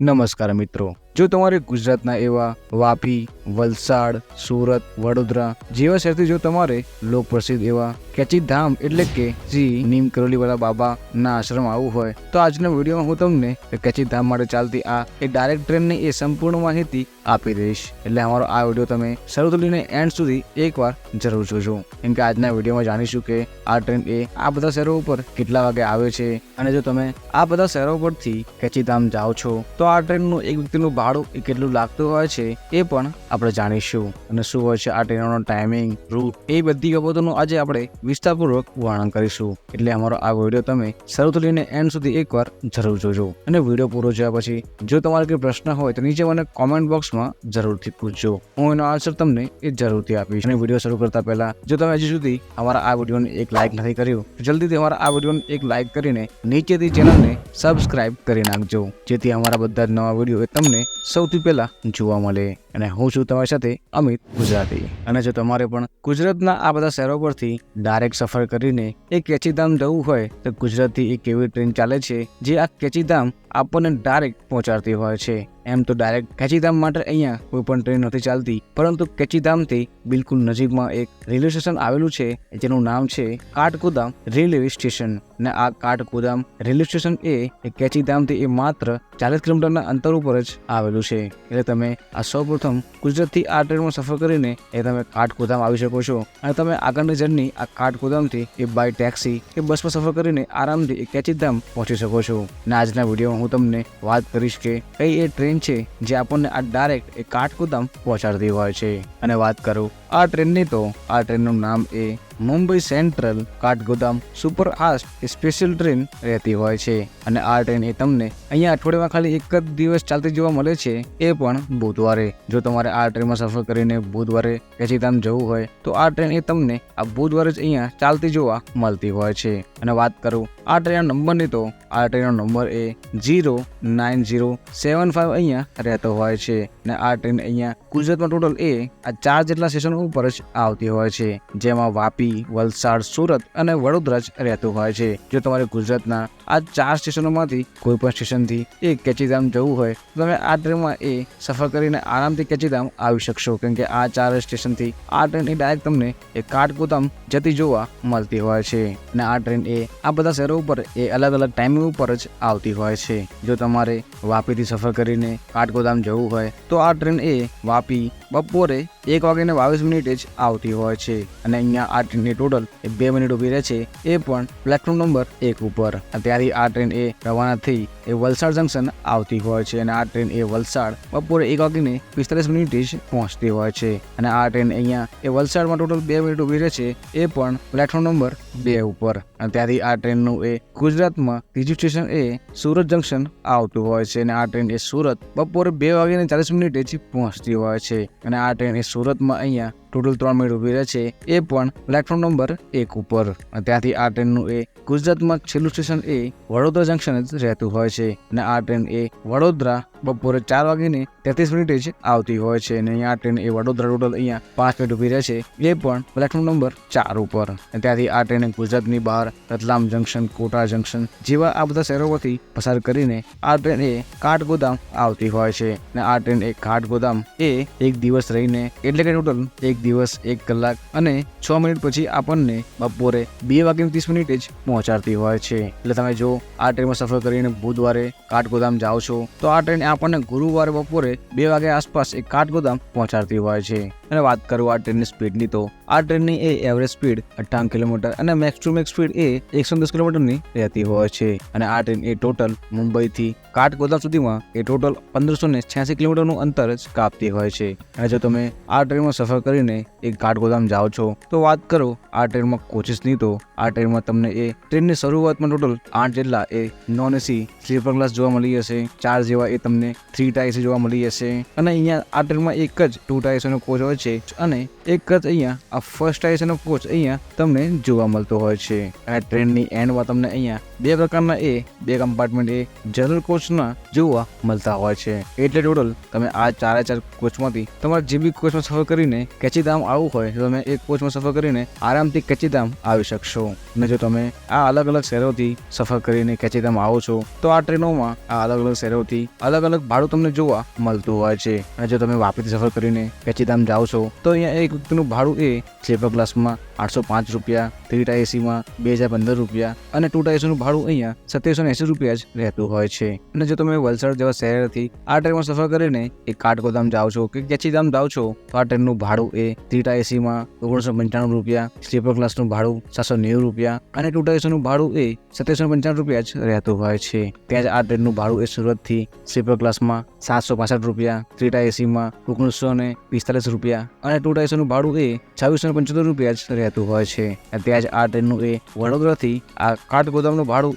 નમસ્કાર મિત્રો, જો તમારે ગુજરાતના એવા વાપી, વલસાડ, સુરત, વડોદરા જેવા શહેરથી જો તમારે લોકપ્રસિદ્ધ એવા કેચીધામ એટલે કે શ્રી નીમ કરોલીવાલા બાબાના આશ્રમ આવવું હોય તો આજના વિડીયોમાં હું તમને કેચીધામ માટે ચાલતી આ એ ડાયરેક્ટ ટ્રેનની એ સંપૂર્ણ માહિતી આપી દઈશ. એટલે અમારો આ વિડીયો તમે શરૂથી લઈને એન્ડ સુધી એકવાર જરૂર જોજો, કેમ કે આજના વિડીયોમાં જાણીશું કે આ ટ્રેન એ આ બધા શહેરો ઉપર કેટલા વાગે આવે છે અને જો તમે આ બધા શહેરો પરથી કેચીધામ જાઓ છો તો આ ટ્રેનનું એક વ્યક્તિનું ભાડું એ કેટલું લાગતું હોય છે એ પણ આપણે જાણીશું અને શું હોય છે આ ટ્રેનનો ટાઈમિંગ, રૂટ, એ બધી બાબતોનું આજે આપણે વિસ્તારપૂર્વક વર્ણન કરીશું. એટલે અમારો આ વિડીયો તમે શરૂથી લઈને એન્ડ સુધી એકવાર જરૂર જોજો અને વિડીયો પૂરો જોયા પછી જો તમારે કોઈ પ્રશ્ન હોય તો નીચે મને કોમેન્ટ બોક્સમાં જરૂરથી પૂછજો. હું એનો આન્સર તમને એ જરૂરથી આપીશ. અને વિડીયો શરૂ કરતા પહેલા જો તમે હજી સુધી અમારા આ વિડીયોને એક લાઇક નથી કર્યું તો જલ્દીથી અમારા આ વિડીયોને એક લાઇક કરીને નીચેથી ચેનલને સબસ્ક્રાઇબ કરી નાખજો, જેથી અમારા બધા જ નવા વિડીયો તમને સૌથી પહેલા જોવા મળે. અને હું છું તમારી સાથે અમિત ગુજરાતી. અને જો તમારે પણ ગુજરાતના આ બધા શહેરો પરથી ડાયરેક્ટ સફર કરીને એ કેચીધામ જવું હોય તો ગુજરાતથી એક એવી ટ્રેન ચાલે છે જે આ કેચીધામ આપણને ડાયરેક્ટ પહોંચાડતી હોય છે. એમ તો ડાયરેક્ટ કેચીધામ માટે અહીંયા કોઈ પણ ટ્રેન નથી ચાલતી, પરંતુ કેચીધામથી બિલકુલ નજીકમાં એક રેલવે સ્ટેશન આવેલું છે જેનું નામ છે કાઠગોદામ રેલવે સ્ટેશન. અને આ કાઠગોદામ રેલવે સ્ટેશન એ કેચીધામથી એ માત્ર 40 કિલોમીટરના અંતર ઉપર જ આવેલું છે. એટલે તમે આ સૌપ્રથમ ગુજરાતથી આ ટ્રેનમાં સફર કરીને એ તમે કાઠગોદામ આવી શકો છો અને તમે આગળની જર્ની આ કાઠગોદામથી એ બાય ટેક્સી કે બસમાં સફર કરીને આરામથી એ કેચીધામ પહોંચી શકો છો. અને આજના વિડીયોમાં હું તમને વાત કરીશ કે કઈ એ ટ્રેન છે જે આપણને આ ડાયરેક્ટ એ કાઠગોદામ પહોંચાડતી હોય છે. અને વાત કરું આ ટ્રેનની તો આ ટ્રેનનું નામ એ Mumbai central Kathgodam super fast special train રહેતી હોય છે. અને આ ટ્રેન એ તમને અહીંયા અઠવાડિયામાં ખાલી એક જ દિવસ ચાલતી જોવા મળે છે, એ પણ બુધવારે. જો તમારે આ ટ્રેનમાં સફર કરીને બુધવારે કેચીધામ જવું હોય તો આ ટ્રેન એ તમને આ બુધવારે જ અહીંયા ચાલતી જોવા મળતી હોય છે. અને વાત કરું આ ટ્રેનના નંબરની તો આ ટ્રેનનો નંબર એ 09075 અહીંયા રહેતો હોય છે. અને આ ટ્રેન અહીંયા ગુજરાતમાં ટોટલ એ આ 4 જેટલા સ્ટેશન ઉપર જ આવતી હોય છે, જેમાં વાપી, વલસાડ, સુરત અને વડોદરા જ રહેતું હોય છે. જો તમારે ગુજરાતના આ 4 સ્ટેશનોમાંથી કોઈ પણ સ્ટેશનથી એ કેચીધામ જવું હોય તો તમે આ ટ્રેનમાં એ સફર કરીને આરામથી કેચીધામ આવી શકશો, કેમ કે આ 4 સ્ટેશનથી આ ટ્રેન એ ડાયરેક્ટ તમને એ કાઠગોદામ જતી જોવા મળતી હોય છે. અને આ ટ્રેન એ આ બધા શહેરો ઉપર એ અલગ અલગ ટાઈમિંગ ઉપર જ આવતી હોય છે. જો તમારે વાપીથી સફર કરીને કાઠગોદામ જવું હોય તો આ ટ્રેન એ વાપી બપોરે 1:22 જ આવતી હોય છે. અને અહીંયા આ ટ્રેનની ટોટલ 2 મિનિટ ઊભી રહે છે, એ પણ પ્લેટફોર્મ નંબર 1 ઉપર. ત્યારથી આ ટ્રેન એ રવાના થઈ એ વલસાડ જંકશન આવતી હોય છે. અને આ ટ્રેન એ વલસાડ બપોરે 1:45 જ પહોંચતી હોય છે. અને આ ટ્રેન અહીંયા એ વલસાડમાં ટોટલ 2 મિનિટ ઊભી રહે છે, એ પણ પ્લેટફોર્મ નંબર 2 ઉપર. અને ત્યારથી આ ટ્રેનનું એ ગુજરાતમાં ત્રીજું સ્ટેશન એ સુરત જંકશન આવતું હોય છે. અને આ ટ્રેન એ સુરત બપોરે 2:40 જ પહોંચતી હોય છે. અને આ ટ્રેન એ સુરતમાં અહીંયા ટોટલ 3 મિનિટ ઊભી રહે છે, એ પણ પ્લેટફોર્મ નંબર 1 ઉપર. ત્યાંથી આ ટ્રેનનું એ ગુજરાતમાં છેલ્લું સ્ટેશન એ વડોદરા જંકશન જ રહેતું હોય છે. અને આ ટ્રેન એ વડોદરા બપોરે 4:33 જ આવતી હોય છે. અને અહીંયા આ ટ્રેન એ વડોદરા ટોટલ અહીંયા 5 મિનિટ ઊભી રહે છે, એ પણ પ્લેટફોર્મ નંબર 4 ઉપર. અને ત્યાંથી આ ટ્રેન ગુજરાતની બહાર રતલામ જંકશન, કોટા જંકશન જેવા આ બધા શહેરો પરથી પસાર કરીને આ ટ્રેન એ કાઠગોદામ આવતી હોય છે. અને આ ટ્રેન એ કાઠગોદામ એ એક દિવસ રહીને એટલે કે ટોટલ 1 દિવસ 1 કલાક અને 6 મિનિટ પછી આપણને બપોરે 2:30 જ પહોંચાડતી હોય છે. એટલે તમે જો આ ટ્રેનમાં સફર કરીને બુધવારે કાઠગોદામ જાઓ છો તો આ ટ્રેન આપણને ગુરુવારે બપોરે 2 વાગે આસપાસ એ કાઠગોદામ પહોંચાડતી હોય છે. અને વાત કરું આ ટ્રેનની સ્પીડની તો આ ટ્રેનની એ એવરેજ સ્પીડ 58 કિલોમીટર અને મેક્સ ટુ મેક્સ સ્પીડ એ 110 કિલોમીટરની રહેતી હોય છે. અને આ ટ્રેન એ ટોટલ મુંબઈથી કાઠગોદામ સુધીમાં એ ટોટલ 1586 કિલોમીટરનું અંતર જ કાપતી હોય છે. અને જો તમે આ ટ્રેનમાં સફર કરીને એ કાઠગોદામ જાઓ છો તો વાત કરો આ ટ્રેનમાં કોચિસની તો આ ટ્રેનમાં તમને એ ટ્રેનની શરૂઆતમાં ટોટલ 8 જેટલા એ નોન એસી સ્લીપર ક્લાસ જોવા મળી જશે, 4 જેવા એ તમને 3 ટાયર જોવા મળી જશે. અને અહીંયા આ ટ્રેનમાં એક જ 2 ટાયરનો કોચ હોય છે અને એક જ અહીંયા આ ફર્સ્ટ એસીનો કોચ અહીંયા તમને જોવા મળતો હોય છે. અને ટ્રેનની એન્ડમાં તમને અહીંયા બે પ્રકારના બે કમ્પાર્ટમેન્ટ જનરલ કોચના જોવા મળતા હોય છે. એટલે ટોટલ તમે આ 4 કોચમાંથી તમારે જે બી કોચમાં સફર કરીને કેચીધામ આવવું હોય તો તમે એક કોચમાં સફર કરીને આરામથી કેચીધામ આવી શકશો. અને જો તમે આ અલગ અલગ શહેરોથી સફર કરીને કેચીધામ આવો છો તો આ ટ્રેનોમાં આ અલગ અલગ શહેરોથી અલગ અલગ ભાડું તમને જોવા મળતું હોય છે. અને જો તમે વાપીથી સફર કરીને કેચીધામ જાઓ છો તો અહીંયા એક વ્યક્તિનું ભાડું સ્લીપર ક્લાસમાં 805 રૂપિયા, 3 ટાયર એસીમાં 2015 રૂપિયા અને 2 ટાયર એસીનું ભાડું અહીંયા 2780 રૂપિયા જ રહેતું હોય છે. અને જો તમે વલસાડ જેવા શહેરથી આ ટ્રેનમાં સફર કરીને કાઠગોદામ જાઓ છો કે કેચીધામ જાઓ છો તો આ ટ્રેનનું ભાડું 3 ટાયર એસીમાં 1995 રૂપિયા, સ્લીપર ક્લાસનું ભાડું 790 રૂપિયા અને 2 ટાયર એસીનું ભાડું 2795 રૂપિયા જ રહેતું હોય છે. ત્યાં જ આ ટ્રેનનું ભાડું સુરતથી સ્લીપર ક્લાસમાં 765 રૂપિયા, 3 ટાયર એસીમાં 1945 રૂપિયા અને 2 ટાયર એસીનું ભાડું 2675 રૂપિયા જ રહેતું હોય છે. ત્યાં જ આ ટ્રેનનું વડોદરાથી આ કાઠગોદામનું ભાડું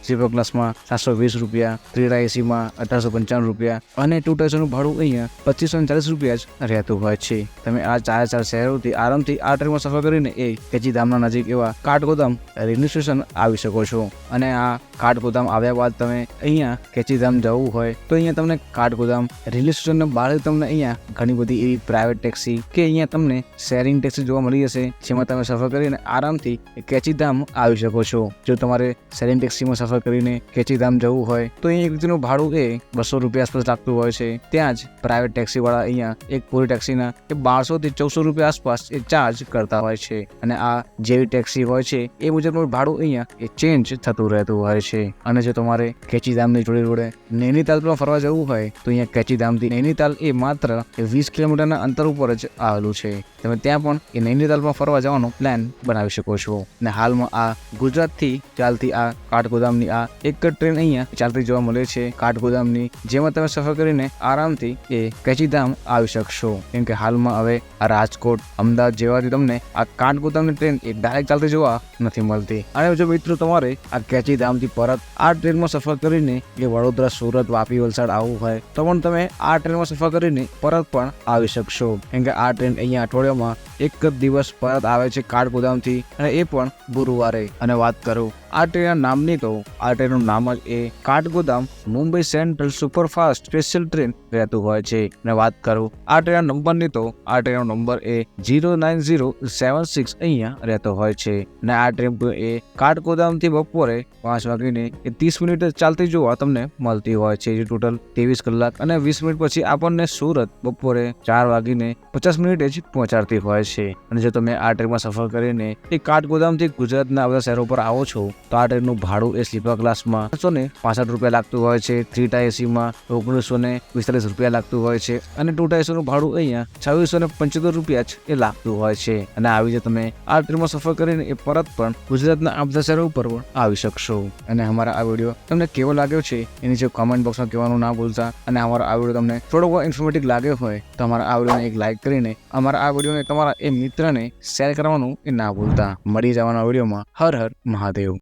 સ્લીપર ક્લાસમાં 720 રૂપિયા, 3 ટાયર એસીમાં 1895 રૂપિયા અને 2 ટાયર એસીનું ભાડું 2540 રૂપિયા જ રહેતું હોય છે. તમે આ 4 શહેરોથી આરામથી આ ટ્રેનમાં સફર કરીને કેચીધામના નજીક એવા કાઠગોદામ રેલવે સ્ટેશન આવી શકો છો. અને આ કાઠગોદામ આવ્યા બાદ તમે અહીંયા કેચીધામ જવું હોય તો અહીંયા તમને કાઠગોદામ રેલવે સ્ટેશનના બહાર તમને અહીંયા ઘણી બધી એવી પ્રાઇવેટ ટેક્સી કે અહીંયા તમને શેરિંગ ટેક્સી જોવા મળી જશે જેમાં તમે સફર કરીને આરામથી કેચીધામ આવી શકો છો. જો તમારે શેરિંગ ટેક્સીમાં સફર કરીને કેચીધામ જવું હોય તો અહીંયા એક વ્યક્તિનું ભાડું 200 રૂપિયા આસપાસ લાગતું હોય છે. ત્યાં જ પ્રાઇવેટ ટેક્સીવાળા અહીંયા એક પૂરી ટેક્સીના 1200 થી 1400 રૂપિયા આસપાસ ચાર્જ કરતા હોય છે. અને આ જેવી ટેક્સી હોય છે એ મુજબનું ભાડું અહીંયા ચેન્જ થતું રહેતું હોય છે. અને જો તમારે કેચીધામની જોડે નૈનીતાલ પણ ફરવા જવું હોય તો અહીંયા કેચીધામથી નૈનીતાલ માત્ર 20 કિલોમીટરના અંતર ઉપર જ આવેલું છે. તમે ત્યાં પણ નૈનીતાલમાં ફરવા જવાનો પ્લાન બનાવી શકો છો. અને હાલમાં આ ગુજરાતથી ચાલતી આ કાઠગોદામની આ એક જ ટ્રેન અહીંયા ચાલતી જોવા મળે છે કાઠગોદામની, જેમાં તમે સફર કરીને આરામથી કેચીધામ આવી શકશો. કેમ કે હાલમાં હવે આ રાજકોટ, અમદાવાદ જેવાથી તમને આ કાઠગોદામની ટ્રેન ડાયરેક્ટ ચાલતી જોવા નથી મળતી. અને જો મિત્રો તમારે આ કેચીધામથી પરત આ ટ્રેનમાં સફર કરીને વડોદરા, સુરત, વાપી, વલસાડ આવવું હોય તો પણ તમે આ ટ્રેનમાં સફર કરીને પરત પણ આવી શકશો. કેમ કે આ ટ્રેન અહીંયા અઠવાડિયામાં એક જ દિવસ પરત આવે છે કાઠગોદામથી અને એ પણ ગુરુવારે. અને વાત કરું આ ટ્રેનના નામની તો આ ટ્રેનનું નામ જ Kathgodam Mumbai central superfast special train રહેતું હોય છે. અને વાત કરું આ ટ્રેનના નંબરની તો આ ટ્રેનનો નંબર 09076 અહીંયા રહેતો હોય છે. અને આ ટ્રેન કાઠગોદામથી બપોરે 5:30 ચાલતી જોવા તમને મળતી હોય છે. જે ટોટલ 23 કલાક અને 20 મિનિટ પછી આપણને સુરત બપોરે 4:50 જ પહોંચાડતી હોય છે. અને જો તમે આ ટ્રેનમાં સફર કરીને કાઠગોદામથી ગુજરાતના બધા શહેરો પર આવો છો તો આ ટ્રેનનું ભાડું સ્લીપર ક્લાસમાં 65 રૂપિયા લાગતું હોય છે, 3 ટાયર એસીમાં 1945 રૂપિયા લાગતું હોય છે અને 2 ટાયર એસીનું ભાડું અહીંયા 2675 રૂપિયા જ લાગતું હોય છે. અને આવી રીતે તમે આ ટ્રેનમાં સફર કરીને પરત પણ ગુજરાતના આ બધા શહેરો ઉપર પણ આવી શકશો. અને અમારા આ વિડીયો તમને કેવો લાગ્યો છે એની જે કોમેન્ટ બોક્સમાં કહેવાનું ના ભૂલતા. અને અમારો આ વિડીયો તમને થોડો ઇન્ફોર્મેટિવ લાગ્યો હોય તો અમારા આ વિડીયોને એક લાઇક કરીને અમારા આ વિડીયોને તમારા મિત્રને શેર કરવાનું ના ભૂલતા. મળી જવાના વિડીયોમાં. હર હર મહાદેવ.